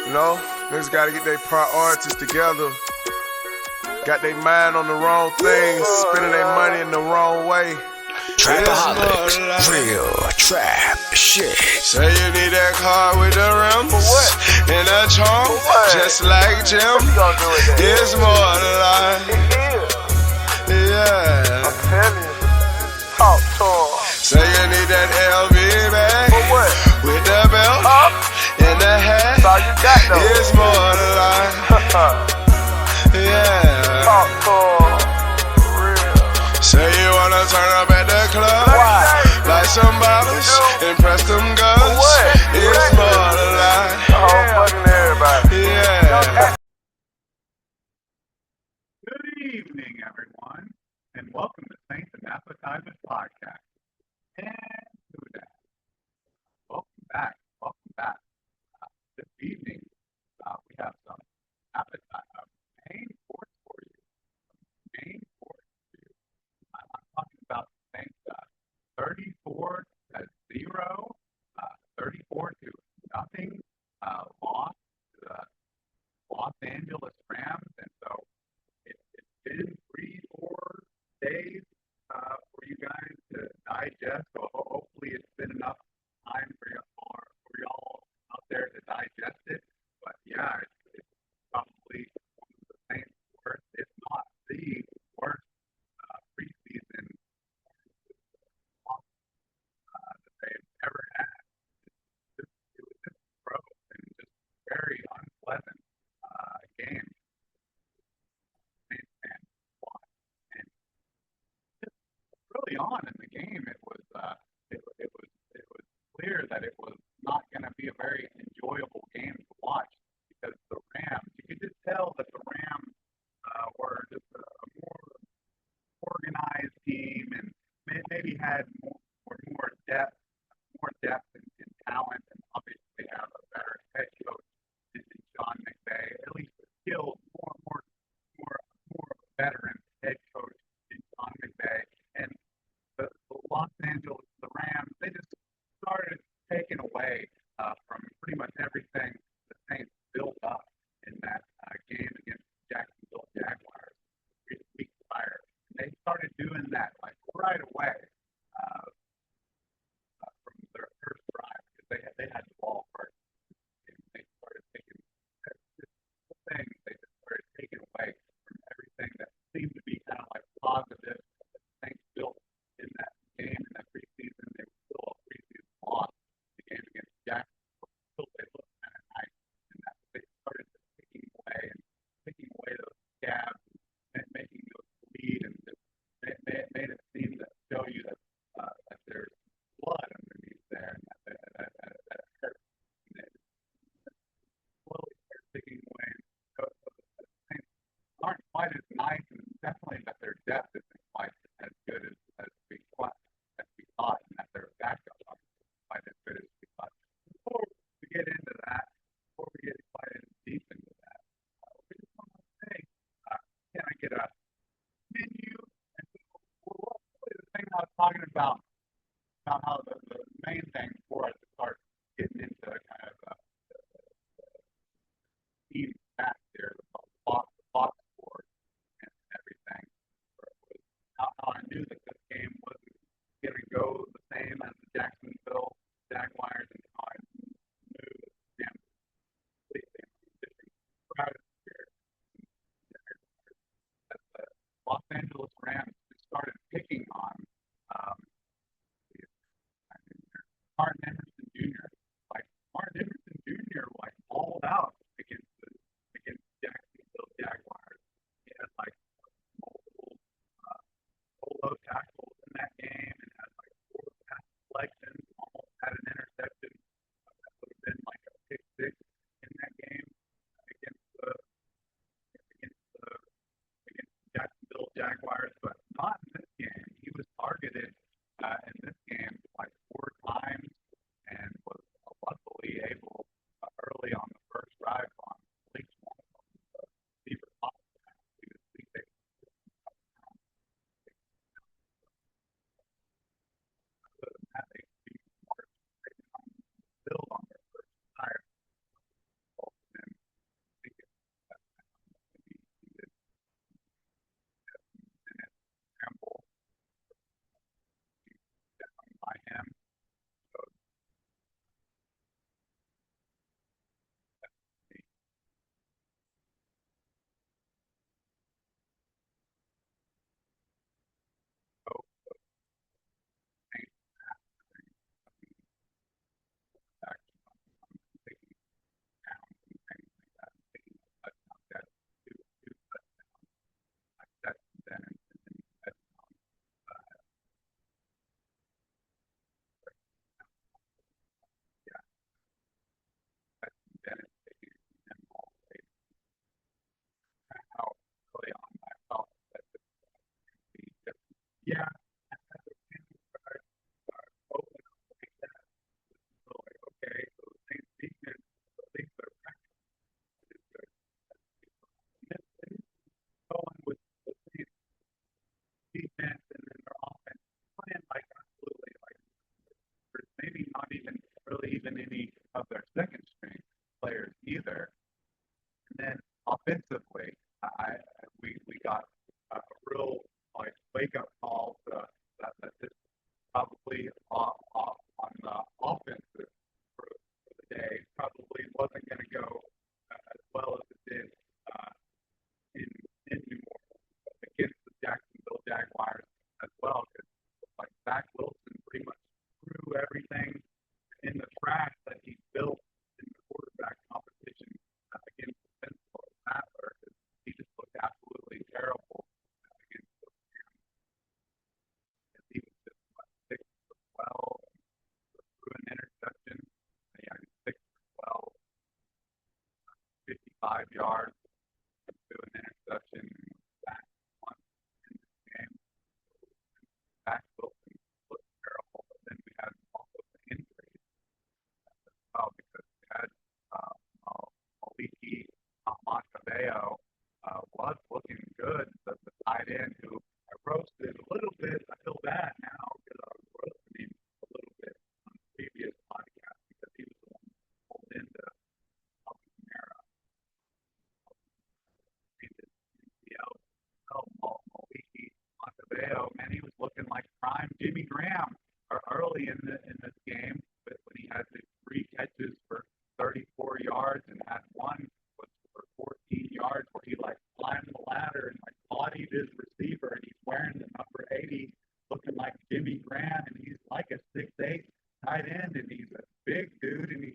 You know, niggas gotta get their priorities together. Got their mind on the wrong things, spending their money in the wrong way. Trapaholics, real trap shit. Say you need that car with the rims and a trunk, just like Jim. It's more than life. Yeah. I'm telling you. Talk to him. Say you need that LV bag with the belt and the hat. That's all you got though. It's more than life. Yeah. Talk to him. Real. Say you wanna turn up at the club, like some bottles, impress them girls. It's more than life. Fucking everybody. Yeah. Good evening, everyone, and welcome to Saints and Appetizers Podcast. And who that? Welcome back. This evening, we have some main course for you. I'm talking about the Saints 34-0, 34-0 loss to the Los Angeles Rams, and so it's been 3-4 days for you guys to digest. So hopefully it's been enough time for y'all out there to digest it. But yeah, it's probably one of the same worst, if not the worst, preseason that they've ever had. It was just gross and just very unpleasant game. And just early on in the game, it was clear that it was not going to be a very enjoyable game to watch because the Rams, you could just tell that the Rams were just a more organized team and maybe had more depth and talent, and obviously have a better head coach in Sean McVay, at least the skills, more of a veteran head coach in Sean McVay. And the Los Angeles, the Rams, they just started taking away from pretty much everything the Saints built up in that game against Jacksonville Jaguars the week prior. They started doing that like right away from their first drive because they had the ball first. And they started taking things. They just started taking away from everything that seemed to be kind of like positive that the Saints built in that game in that preseason. They were still a preseason loss. The game against Jacksonville, still they looked kind of nice, and that they started taking away those scabs and making those bleed, and just made it seem to show you that that there's blood underneath there, and that hurts. And it slowly started taking away. So the Saints aren't quite as nice, and definitely that their depth isn't quite as good as we thought, and that their backups aren't quite as good as we thought. Before we get into that, before we get quite deep into that, we just want to say, can I get a menu? And really the thing I was talking about how the main thing for us to start getting into kind of the team back there, the box score and everything, was how I knew that this going to go as well as it did in New Orleans against the Jacksonville Jaguars as well, because like Zach Wilson pretty much threw everything in the trash that he built in the quarterback competition against the Pittsburgh Rattler. He just looked absolutely terrible against the Rams. He was just 6 for 12 and threw an interception. Yeah, 6 for 12, 55 yards, threw an interception, and back once in this game. Zach Wilson looked terrible, but then we had also the injuries as well, because we had Maliki Montebello was looking good, the tight end who I roasted a little bit. I feel bad now because I was roasting him a little bit on the previous podcast because he was the one who pulled into Alvin Kamara. Maliki Montebello, man, he was looking like prime Jimmy Graham early in this game, but when he had the 3 catches for 34 yards and had one was for 14 yards where he like climbed the ladder and like bodied his receiver, and he's wearing the number 80, looking like Jimmy Graham, and he's like a 6'8" tight end, and he's a big dude, and he,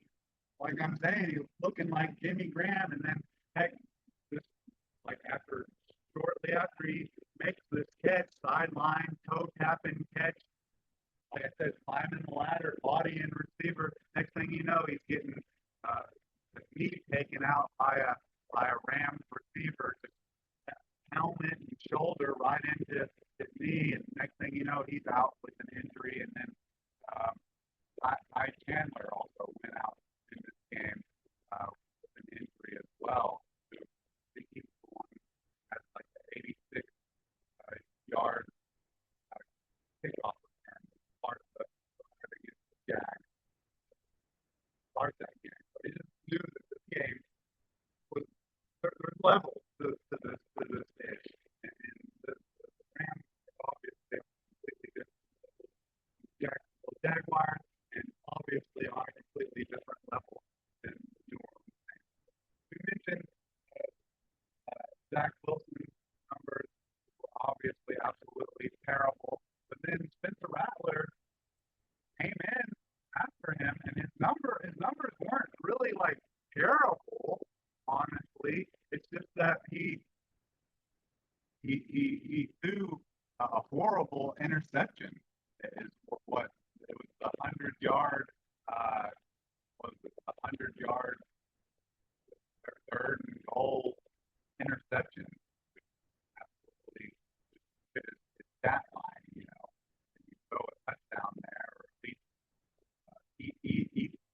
like I'm saying, he's looking like Jimmy Graham, and then heck, this like shortly after he makes this catch, sideline, toe tapping catch, like I said, climbing the ladder, body and receiver. Next thing you know, he's getting the knee taken out by a Rams receiver, just helmet and shoulder right into his knee, and next thing you know, he's out with an injury. And then Ty Chandler also went out in this game with an injury as well. I think he was the one who had like the 86 yard kickoff return to start against the Jags. Start that game, but he just knew that this game was there's levels to this dish, and the Rams obviously completely different. Jaguars, and obviously on a completely different level than the New Orleans Saints. We mentioned Zach Wilson's numbers were obviously absolutely terrible, but then Spencer Rattler came in after him, and his numbers weren't really like terrible, honestly. It's just that he threw a horrible interception. Is what it was, the 100-yard third and goal interception. Absolutely fit his stat line, you know. And you throw a touchdown there, or at least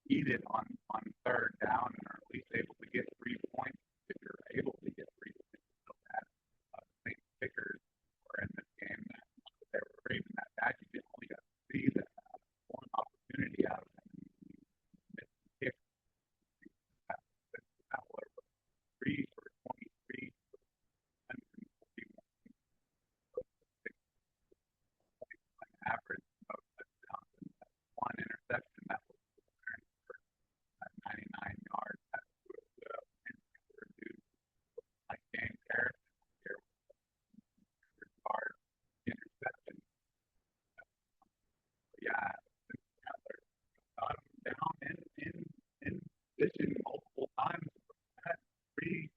eat it on third down, or at least able to get 3 points. If you're able to get 3 points, so that the same kickers were in this game that they were even that bad. You only got to see that one opportunity out of them. Missed the kick. That was 3 for 23, 141. Average of touchdowns and one interception that was for 99 yards. That was dude like James Harrison here with 100 yard interception. Yeah, got him down in position multiple times. Had three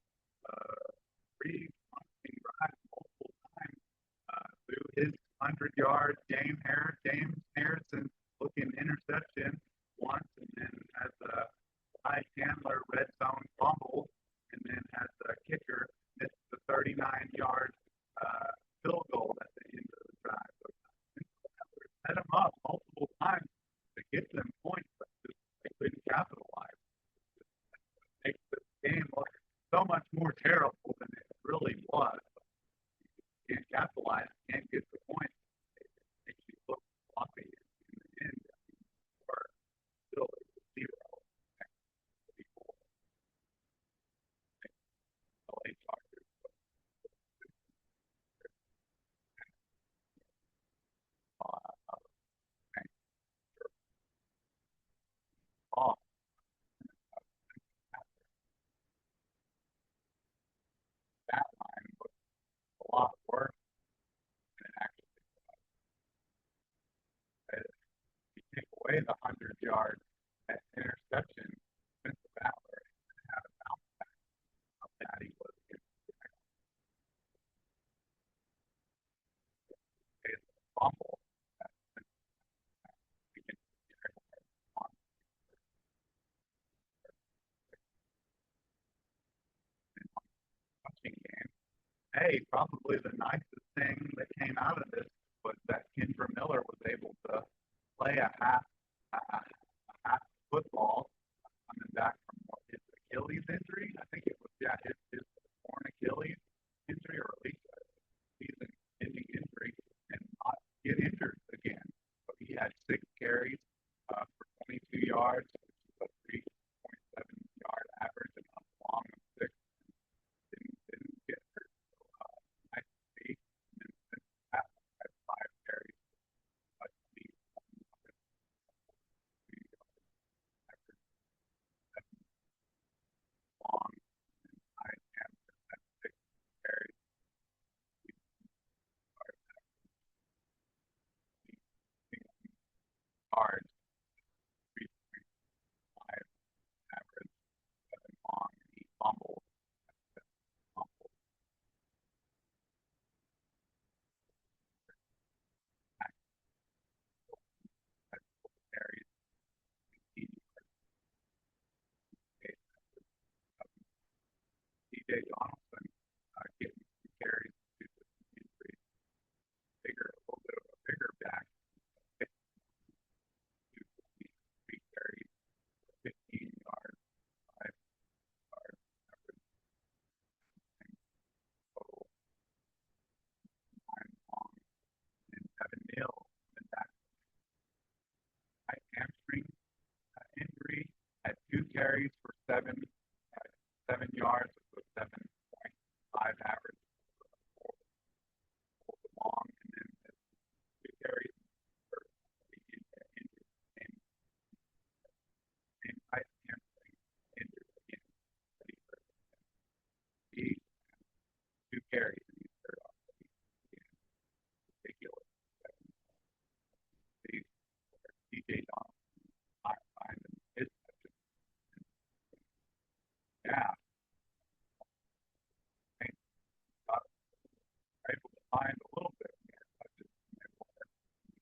punting drives multiple times through his 100-yard James Harrison looking interception once, and then has a Ty Chandler red zone fumble, and then has the kicker missed the 39-yard field goal at the end of the drive. So set him up multiple times to get them points, but just they couldn't capitalize. It makes this game look so much more terrible than it really was. You can't capitalize, can't get the points. It makes you look sloppy in the end. Or still it's 0. People LA Chargers. Off. hey, probably the nicest thing that came out of this was that Kendra Miller was able to play a half football coming back from his Achilles injury. I think it was his torn Achilles injury, or at least a season-ending injury, and not get injured again. So he had 6 carries for 22 yards, which is a 3.7 yard average, and a long of 6. Didn't get hurt. So nice to see. And then Pat had 5 carries, but he average 7 long, and I am at 6 carries. Yards, 3.5 average, 7 long, and he fumbled. Carries, 18 yards. DJ Donaldson getting some carries due to some injuries. A little bit of a bigger back. 3 carries, 15 yards, 5 yards average, total 9 long, and Evan Neal in that right hamstring injury had 2 carries for 7 yards with 7.5 average for the long, and then 2 carries for injured same right hamstring injured again. He 2 carries and he's hurt off. Ridiculous. DJ Donaldson not finding his touches. Yeah, got able to find a little bit more touches in the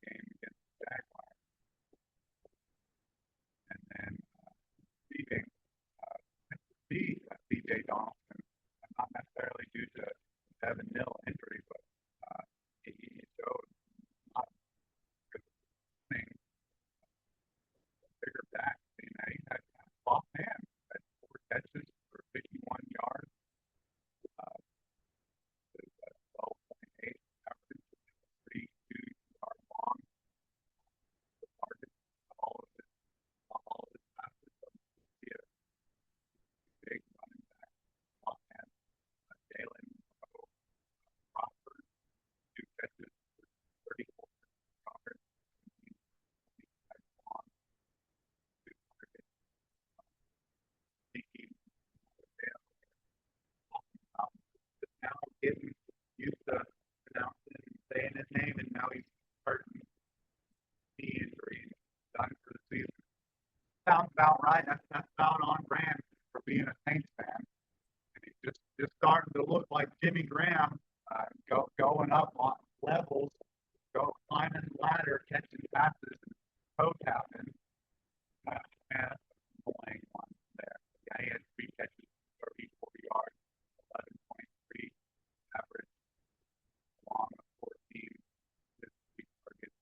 game against the Jaguars. And then receiving, see DJ Donaldson, not necessarily due to Evan Neal injury, but he showed not good thing, bigger back. He had soft hands, had 4 catches for 51 yards. 12.8 average, 32 yard long. The target, all of his passes. Yeah, big running back, soft hands. Jalen Crawford, 2 catches, 34 yards, 17 long, 2 targets. Thinking just now getting used to pronouncing and saying his name, and now he's hurting knee injury and done for the season. Sounds about right. That's about on brand for being a Saints fan. And he's just starting to look like Jimmy Graham, going up on levels, climbing the ladder, catching passes, and toe tapping. And playing one there. Yeah, he had 3 catches, 34 yards, 11.3 average, long of 14. Just 3 targets.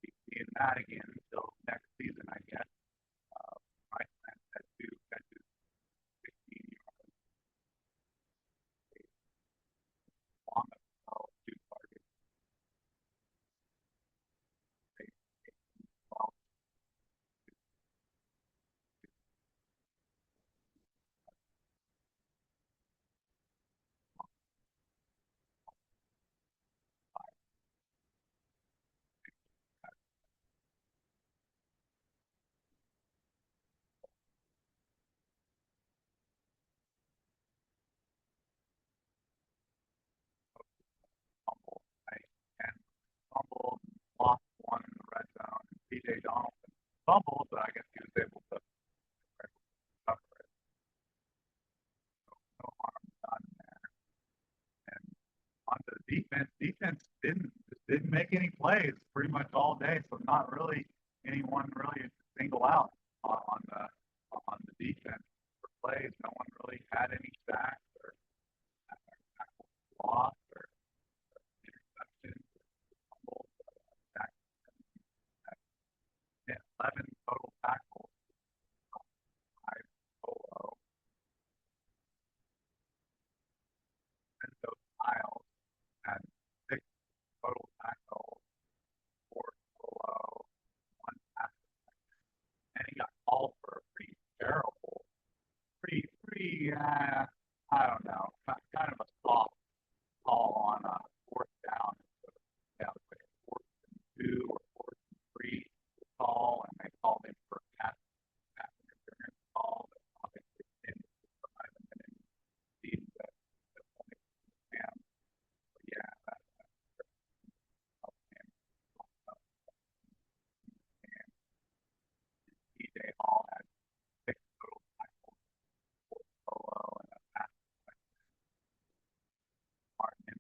Keep seeing that again until next season, I guess. Iceland had 2 catches, 16 yards. Long of 2 targets. 12. Fumble, right? And fumbled, lost one in the red zone. And DJ Donaldson fumbled, but I guess he was able to cover it. So no harm done there. And on the defense didn't make any plays pretty much all day. So not really anyone really to single out on the defense for plays. No one really had any sacks or loss or interception, fumble, sack, 11 total tackles, 5 solo, and those Miles had 6 total tackles, 4 solo, 1 pass, and he got called for a pretty terrible, I don't know, kind of a soft call on a 4th down. That was like a 4th and 2 or 4th and 3 call, and they called him for a pass interference call that obviously didn't survive, and then indeed the point man. But yeah, that helped him. And TJ Hall had 6 total tackles, 4 solo, and a pass. Martin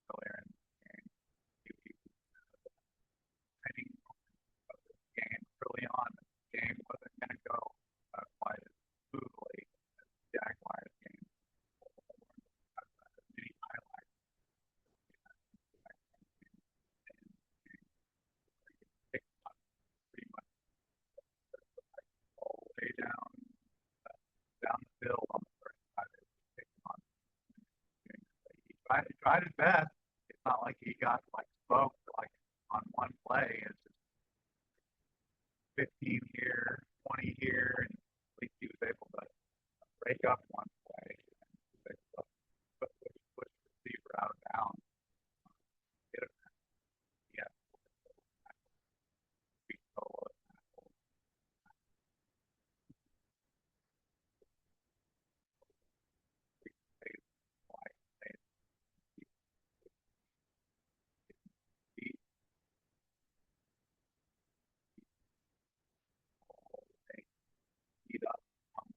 earlier in the game, he was training of this game early on. The game wasn't going to go quite as smoothly as the Jaguars game. Many highlights picked up pretty much all the way down the field on the first side. He tried his best. It's not like he got like smoked like on one play. It's just 15 here, 20 here, and at least he was able to break up one play and was able to push the receiver out of bounds. Get a yeah, solo tackle. Beat up on the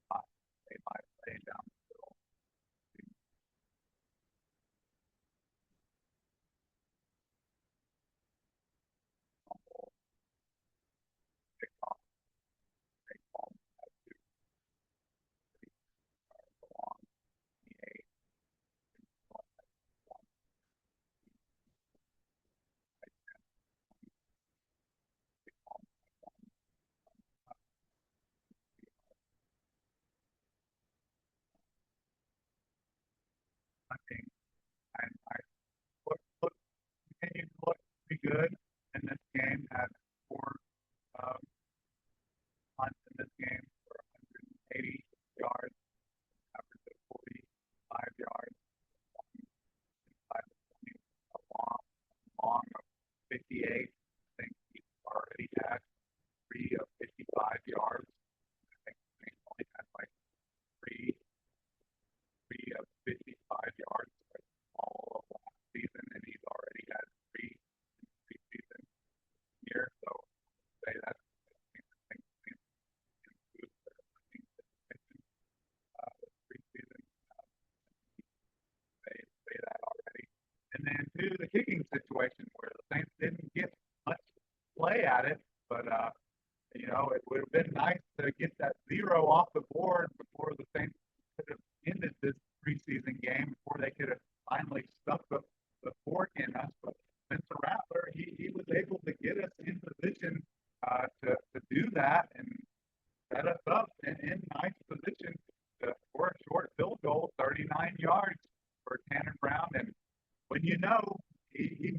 spot, play by play down the middle. Fumble, pick off, take ball, have to belong, the 8, I think, and I continued to look pretty good in this game. Had 4 punts in this game for 180 yards, average of 45 yards, inside the 20, a long of 58. I think he already had 3 of 55 yards. I think he only had like 3 of 55 yards like all of last season, and he's already had 3 in preseason here. So say that's preseason. Say that already. And then to the kicking situation where the Saints didn't get much play at it, but it would have been nice to get that 0 off the board before the Saints could have ended this preseason game, before they could have finally stuck the fork in us. But Spencer Rattler, he was able to get us in position to do that and set us up in nice position for a short field goal, 39 yards for Tanner Brown. And when he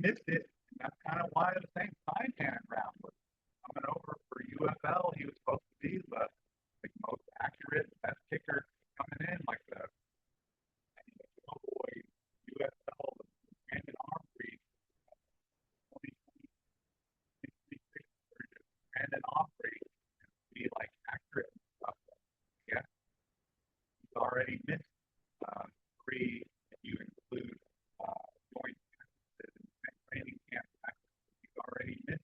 missed it, and that's kind of why the Saints signed Tanner Brown. Was coming over for UFL. He was supposed to be the most accurate, best kicker coming in, like the Cowboys, UFL, Brandon Aubrey, 2026, Brandon Aubrey, be like accurate and stuff. Yeah, he's already missed 3 if you include joint practices and training camp practices. He's already missed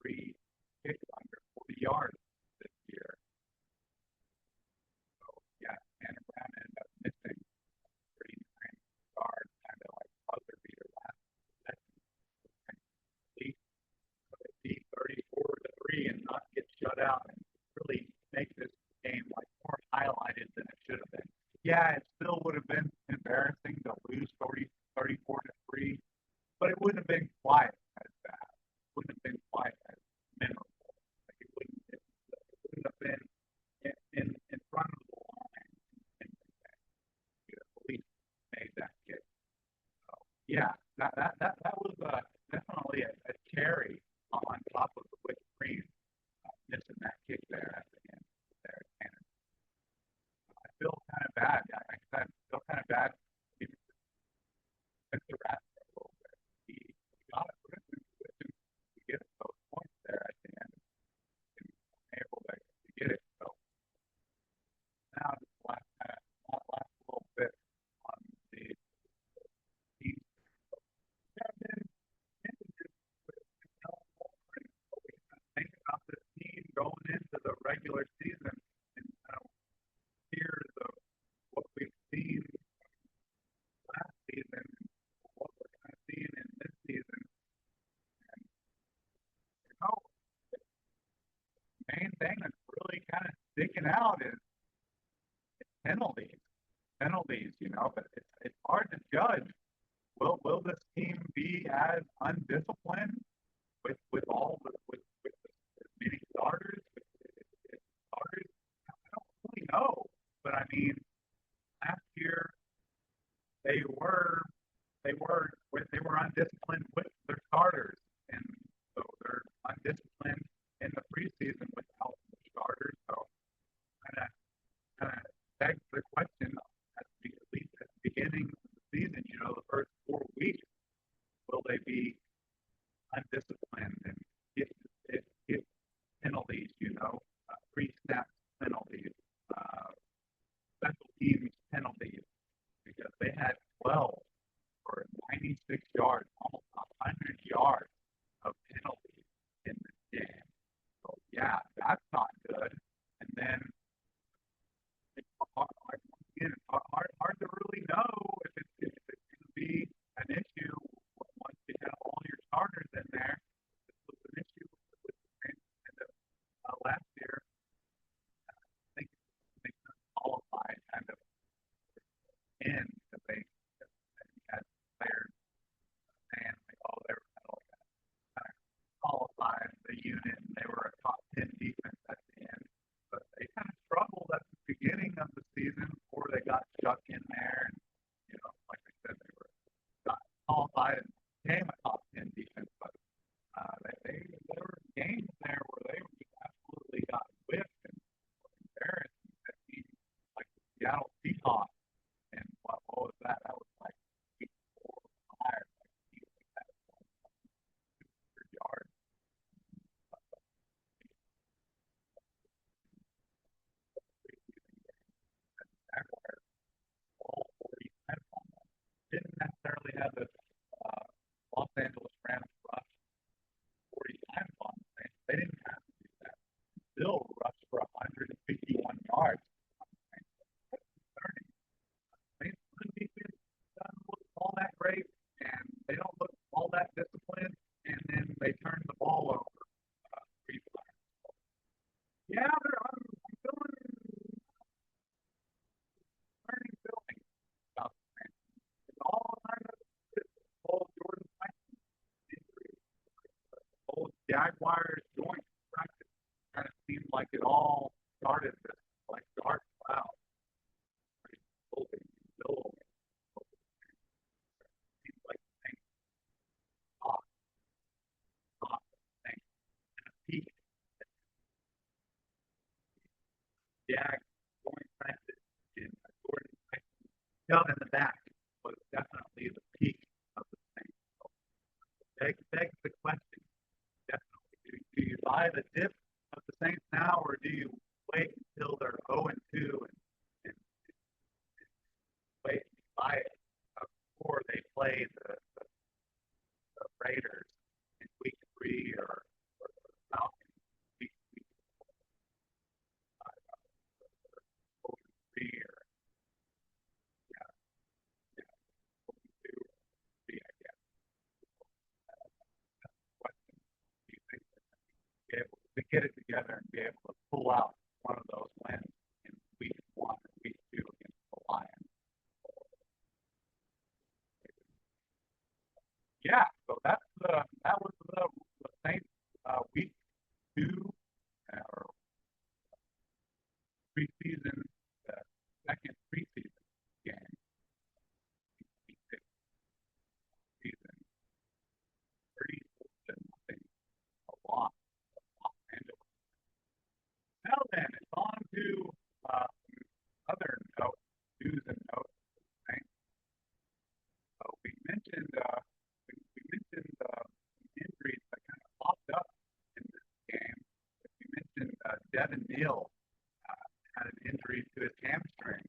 3 kicks under 40 yards this year. So yeah, Tanner Brown ended up missing 39 yards, kind of like buzzer beater last session. But it beat 34-3 and not get shut out and really make this game like more highlighted than it should have been. Yeah, it still would have been that was definitely a cherry on top of the whipped cream. Missing that kick there at the end there, and I feel kind of bad. I feel kind of bad. He took the rap for a little bit. He got it. We're going to get those points there at the end, and able to get it. So now just last little bit on the team. There have been instances with think about this team going into the regular season and years of what we've seen last season and what we're kind of seeing in this season. And the main thing that's really kind of sticking out is penalties. Penalties, but it's hard to judge. Will this team be as undisciplined with many starters? Starters, I don't really know, but I mean, last year they were undisciplined with their starters, and so they're undisciplined in the preseason without the starters. So kind of begs the question, at least at the beginning of the season, the first 4 weeks, will they be undisciplined and get penalties, pre-snap penalties, special teams penalties, because they had 12 for 96 yards, almost 100 yards of penalties in this game. So yeah, that's not good. And then it's hard to really know if it's going to be an issue once you have all your starters in there. This was an issue with the last year. I think they qualified kind of in because they had players saying they were kind of qualified the unit and they were a top 10 defense at the end. But they kind of struggled at the beginning of the season before they got stuck in there. And, like I said, they were not qualified and became a top 10 defense. But there were games there where they just absolutely got whipped and embarrassed. And teams like the Seattle Seahawks. And what was that? That was like 4 or 5. Like that 200 yards. Jaguars all 40 times on them. Didn't necessarily have the Los Angeles Rams rush 40 times on them. They didn't have to do that. Still rushed for 151 yards. That's concerning. The defense doesn't look all that great, and they don't look all that disciplined, and then they turn the ball over 3 times. Yeah, I'm feeling feeling about the Rams. It's all kind of this whole Jordan Tyson injury, the whole Jaguars joint practice. Kind of seems like it all started this like dark cloud. Seems like things off things kind of peaked. Jag joint practice in Jordan Tyson down in the back was definitely the peak of the thing. So begs the question, definitely. Do you buy the dip of the Saints now, or do you wait until they're 0-2 and wait and buy it before they play the Raiders in week 3 or the Falcons week 3 or 2 or 3, I guess. Question: do you think they're going to be able to get it together and be able to pull out one of those wins in week 1 or week 2 against the Lions? Yeah, so that was the Saints week 2 or preseason, second preseason game. Season. an injury to his hamstring.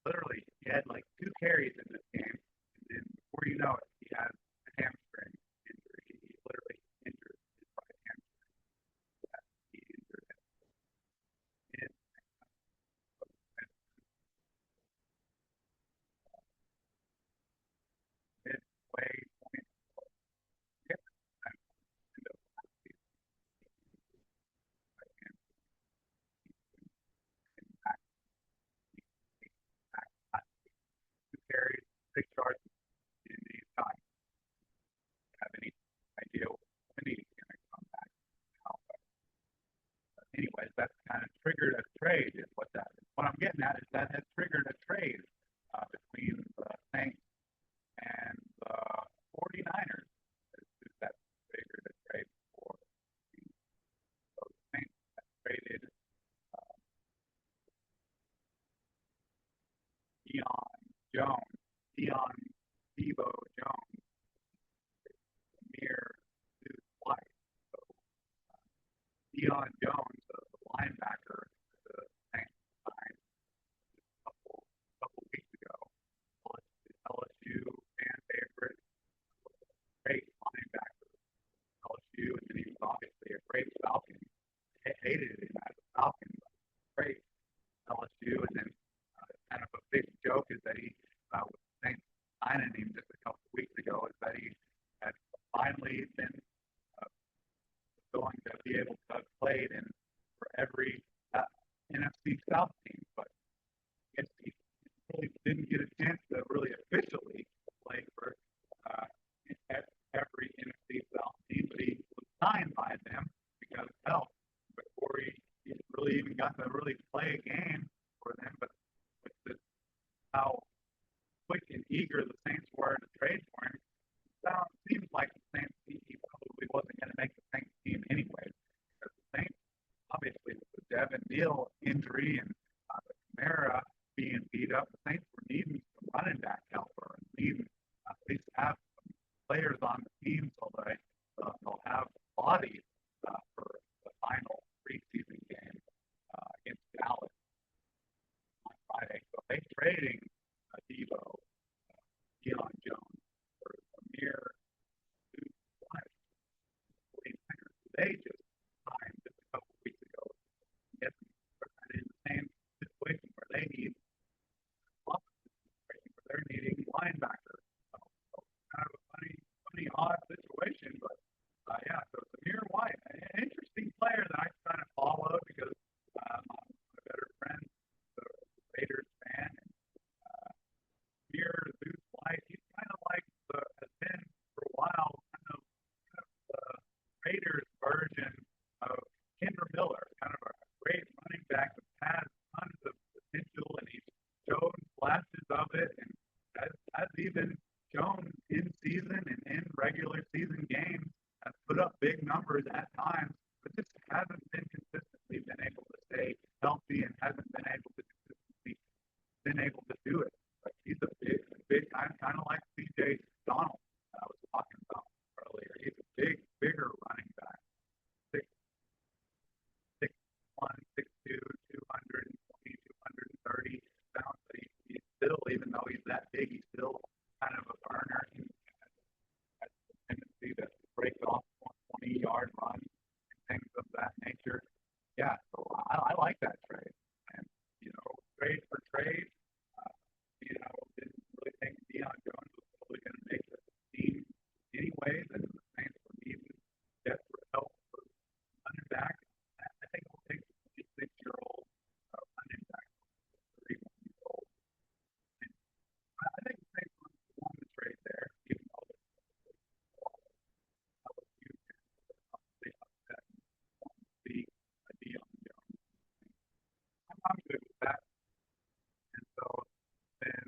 Literally, he had like 2 carries in this game, and then before you know it, he has a hamstring injury. He literally injured his right hamstring. He injured it. Midway point. Yeah, end of last season. Right hand back, back, 2 carries, 6 yards in these times. Have any idea when he's going to come back? How? But anyways, that's kind of triggered a trade. Is what that is. What I'm getting at is that has triggered a trade between the Saints and the 49ers. That triggered a trade for the Saints that traded Deion Debo Jones, Amir Zeus White. So Deion Jones, the linebacker, the Saints signed a couple weeks ago. LSU fan favorite, great linebacker, LSU, and then he was obviously a great Falcon. Hated him as a Falcon, but great LSU, and then kind of a big joke is that he was signing him just a couple of weeks ago, is that he had finally been going to be able to play in for every NFC South team, but I guess he really didn't get a chance to really officially play for every NFC South team, but he was signed by them because of health before he really even got to really play a game for them. But with this, how quick and eager the Saints were to trade for him, seems like the Saints, he probably wasn't going to make the Saints team anyway, because the Saints, obviously, with the Devin Neal injury and the Kamara being beat up, the Saints were needing some running back helper and needing at least have some players on the team so that they'll have bodies for the final preseason game against Dallas on Friday. So they trading Debo, Deion Jones for Amir Zeus White. They just signed just a couple weeks ago. Yes, they're in the same situation where they need where they're needing linebacker. So kind of a funny, odd situation, but yeah. So Amir White, an interesting player that I kind of follow because I'm a better friend, the Raiders fan, and Amir Zeus White, he's kind of like has been for a while kind of the Raiders version of Kendra Miller, kind of a great running back that has tons of potential, and he's shown flashes of it, and has even shown in season and in regular season games, has put up big numbers at times, but just hasn't been consistently been able to stay healthy and hasn't been able to consistently do it. But he's a big kind of like CJ Donald that I was talking about earlier. He's a bigger running back. 6'1", 6'2", 220, 230 pounds. But he's still, even though he's that big, he's still kind of a burner. He has the tendency to break off 20-yard runs and things of that nature. Yeah, so I like that trade. And, trade for trade, didn't really think Deion Jones was probably going to make the team anyways, and the Saints were needing desperate help for running back. I think it'll take a 26-year-old running back, 31-year-old. And I think the Saints won the trade there, even though LSU obviously upset the Deion Jones. I'm good with that. And so then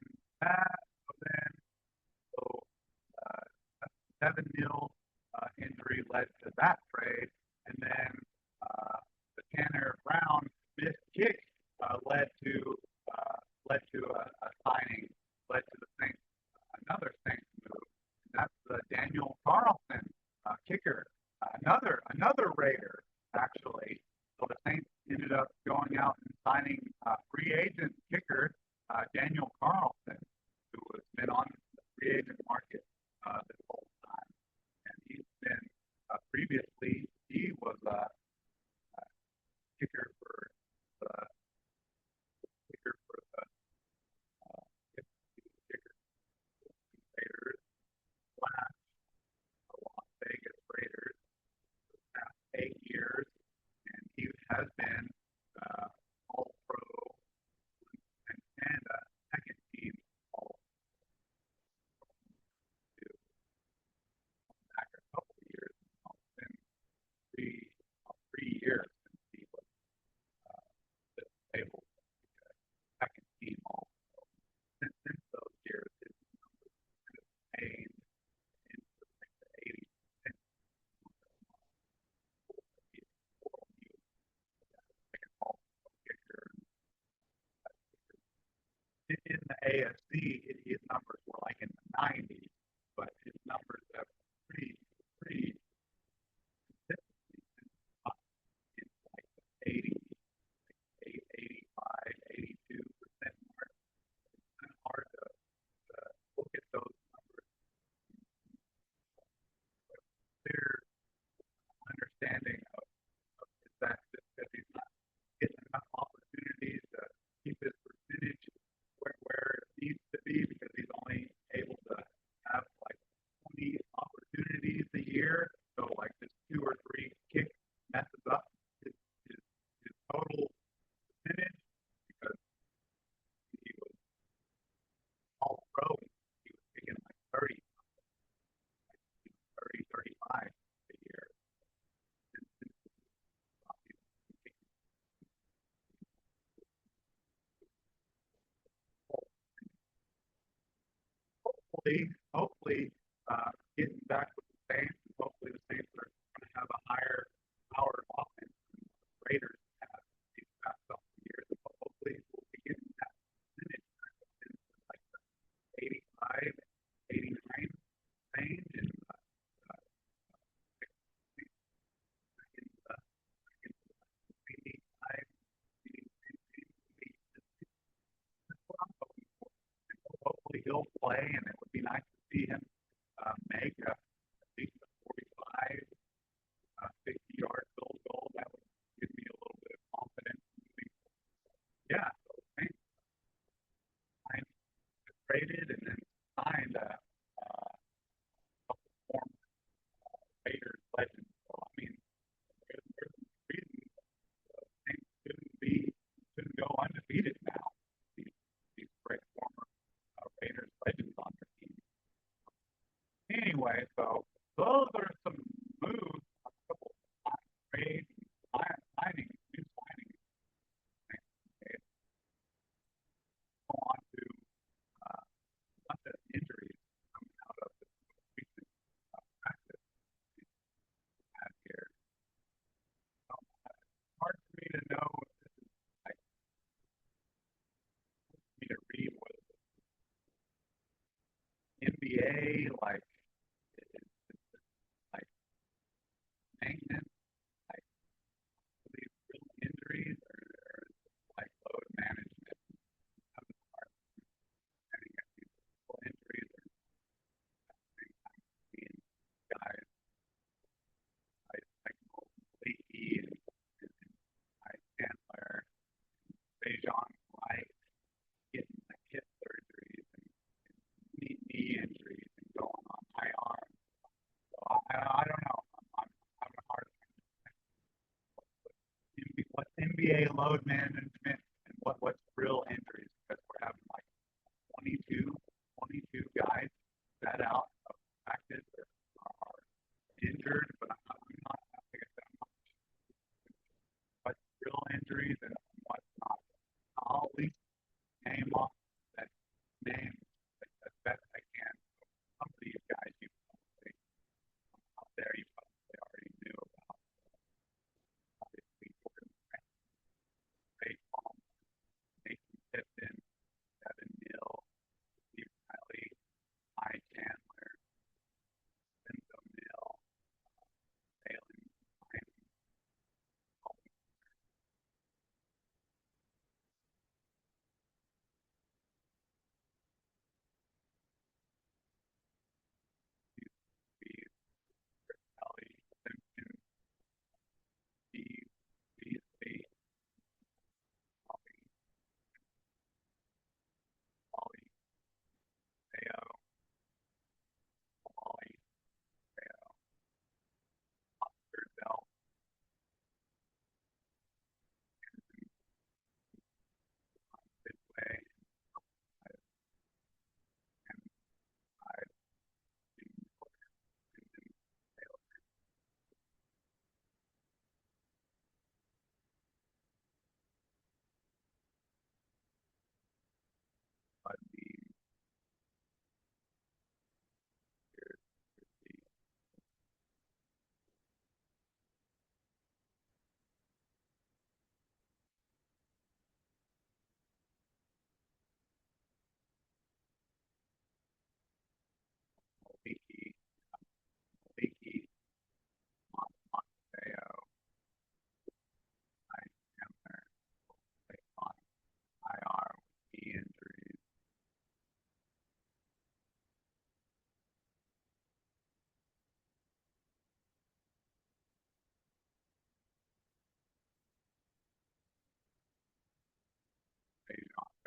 Devin Neal injury led to that trade, and then the Tanner Brown missed kick led to a signing, led to the Saints another Saints move, and that's the Daniel Carlson kicker, another Raider actually. So the Saints ended up going out and signing free agent kicker Daniel Carlson, who has been on the free agent market this whole time. And he's been previously he was a kicker for the kicker for the kicker Raiders slash the Las Vegas Raiders for the past 8 years, and he has been All Pro and second team All to back a couple of years. It's been three years since he was able to be a second team All Pro. Since those years, his numbers kind of changed into like the 80%. In the AFC, his numbers were like in the 90s, but his numbers have pretty consistently been up in like the 80, 85, 82% mark. It's kind of hard to look at those numbers. Clear understanding of is that just because he's not getting enough opportunities to keep his percentage where it needs to be, because he's only able to have like 20 opportunities a year. So like just 2 or 3 kicks messes up his total percentage, because he was All Pro. He was taking like 30, 35 a year. Hopefully, getting back with the Saints, and hopefully the Saints are going to have a higher power offense than the Raiders have these past couple of years. But hopefully we'll be getting that percentage back up into like the 85, 89 range, and hopefully he'll play, and it would be nice to see him make at least a 45, 50-yard field goal. That would give me a little bit of confidence. Yeah, so Saints traded and then signed a couple former Raiders legends. So I mean, there's a reason the Saints shouldn't go undefeated now. These great former Raiders legends on their team. Anyway, so those are some moves, a couple of trades, signings, new signings. Go on to a bunch of injuries coming out of this most recent practice we had here. So, it's hard for me to know if this is like me to read what NBA like like maintenance, like these real injuries, or like load management. I'm hard having these real injuries, or at the same time seeing guys like Leahy and Chandler, Dejan White getting like hip surgeries and knee injuries and going on IR. So I don't know. I'm having a hard time. What's NBA load management and what's real injuries? Because we're having like 22 guys that out of practice are injured, but I'm not I guess I'm not what's real injuries and what's not. I'll at least name off that name as best I can. Some of these guys you probably out there you probably already knew about. Obviously, we're going to baseball, Nathan Tipton, Devin Neal, Steve Riley, Ty Chandler, Vince O'Neill, Jalen Simon,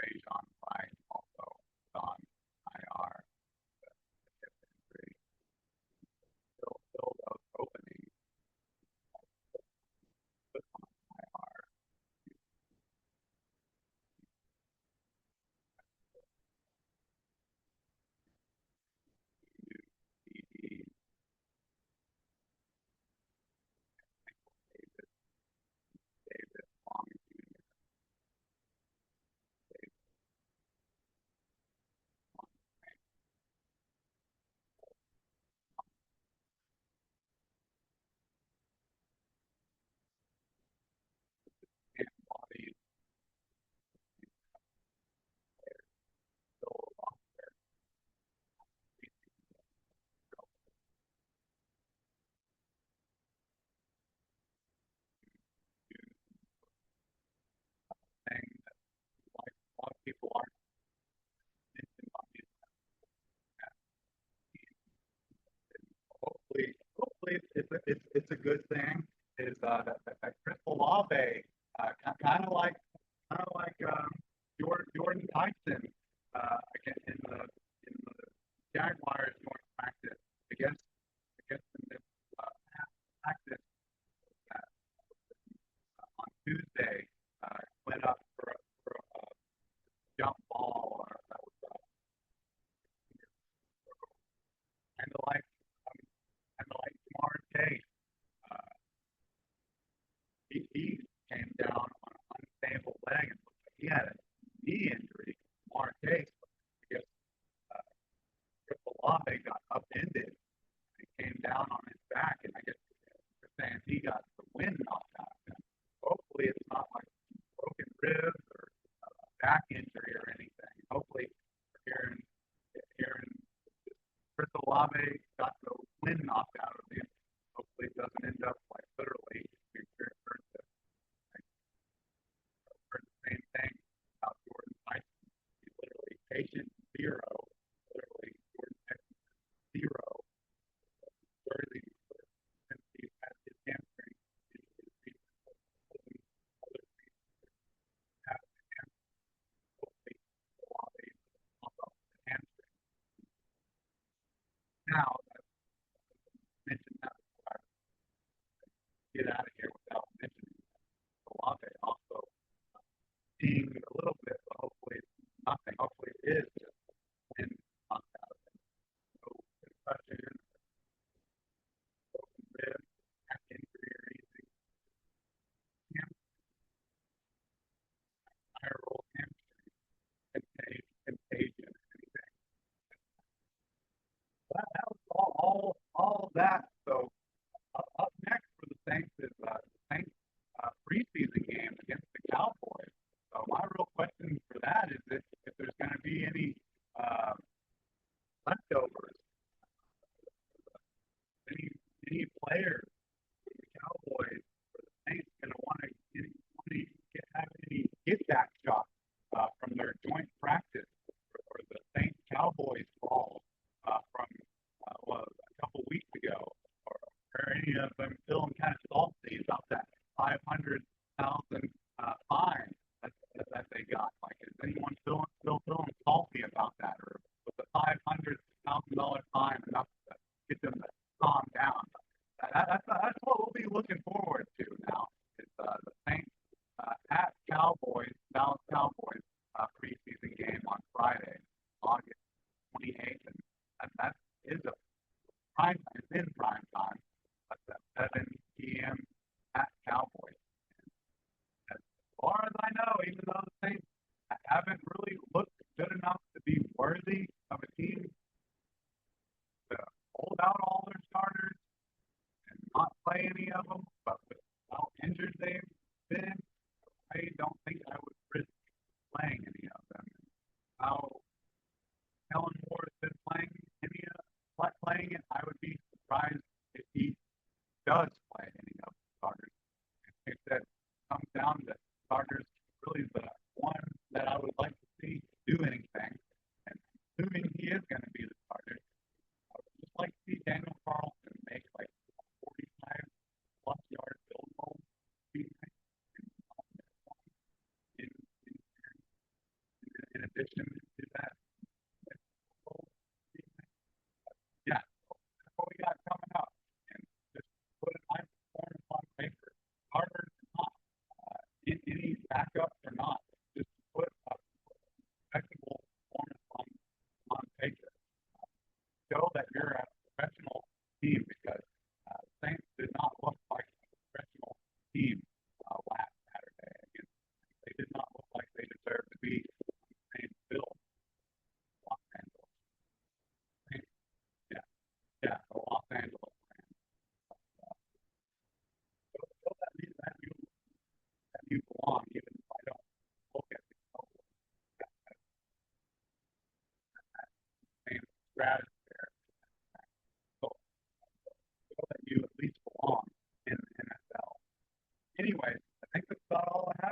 Le'Veon Bryant also on IR. Hip injury. Still those openings put on IR. New CD, Davis, Long Jr., Davis, Long, and bodies still lost their thing that like a lot of people aren't mentioning on these hopefully it's a good thing is that Chris Olave kind of like Jordan Tyson again in the Jaguars joint practice against in this practice on Tuesday went up for a jump ball or that was kind of like Jamar Chase. He came down on an unstable leg and looked like he had a knee injury. Jamar Chase, because Chris Olave got upended and came down on his back, and I guess they're saying he got the wind knocked out of him. Hopefully, it's not like broken ribs or back injury or anything. Hopefully, hearing Chris Olave got the wind knocked out of him. Hopefully, it doesn't end up like literally. Heard the same thing about Jordan Tyson. He's literally patient zero. Literally, Jordan Tyson zero. Worthy since he had his hamstring. Other things have the hamstring. Hopefully, Olave pump up the hamstring. Now, I mentioned that before I get out of here without mentioning Olave also seeing a little bit, but hopefully it's nothing. Hopefully it is just wind knocked out of him. No concussion, broken rib, back injury or anything. Viral hamstring, contagion, anything. That was all of that. So up next for the Saints is the Saints preseason game against the Cowboys. So my real question for that is if there's going to be any leftovers, any players for the Cowboys or the Saints going to want to have any get back shots from their joint practice or the Saints Cowboys brawl from a couple weeks ago, or any of them feeling kind of salty about that 500,000 fine that they got. Like, is anyone still feeling salty about that, or was the $500,000 fine enough to get them to calm down? That's what we'll be looking forward to now. Is the Saints at Cowboys, Dallas Cowboys preseason game on Friday, August 28th, and that is a prime time. It's in prime time. That's at 7 p.m. at Cowboys. And as far as I know, even though the Saints haven't really looked good enough to be worthy of a team to hold out all their starters and not play any of them, but with how injured they've been, I don't think I would risk playing any of them. How Kellen Moore has been playing it, I would be surprised if he does play any of the starters. If that comes down to starters, really the one that I would like to see do anything, and assuming he is going to be the starter, I would just like to see Daniel Carlson make like 45+ yard field goal. addition to that, yeah, that's what we got coming up. And just put a nice performance on paper, starters or not, any backups or not, just put a respectable performance on paper. Show that you're a professional team because Saints did not look like a professional team last Saturday. Again, they did not look like they deserved to be on the same field. Los Angeles. Yeah, the Los Angeles Rams. Show that you belong, even if I don't look at the Cowboys. That same strategy there. So that you at least belong in the NFL. Anyways, I think that's about all I have.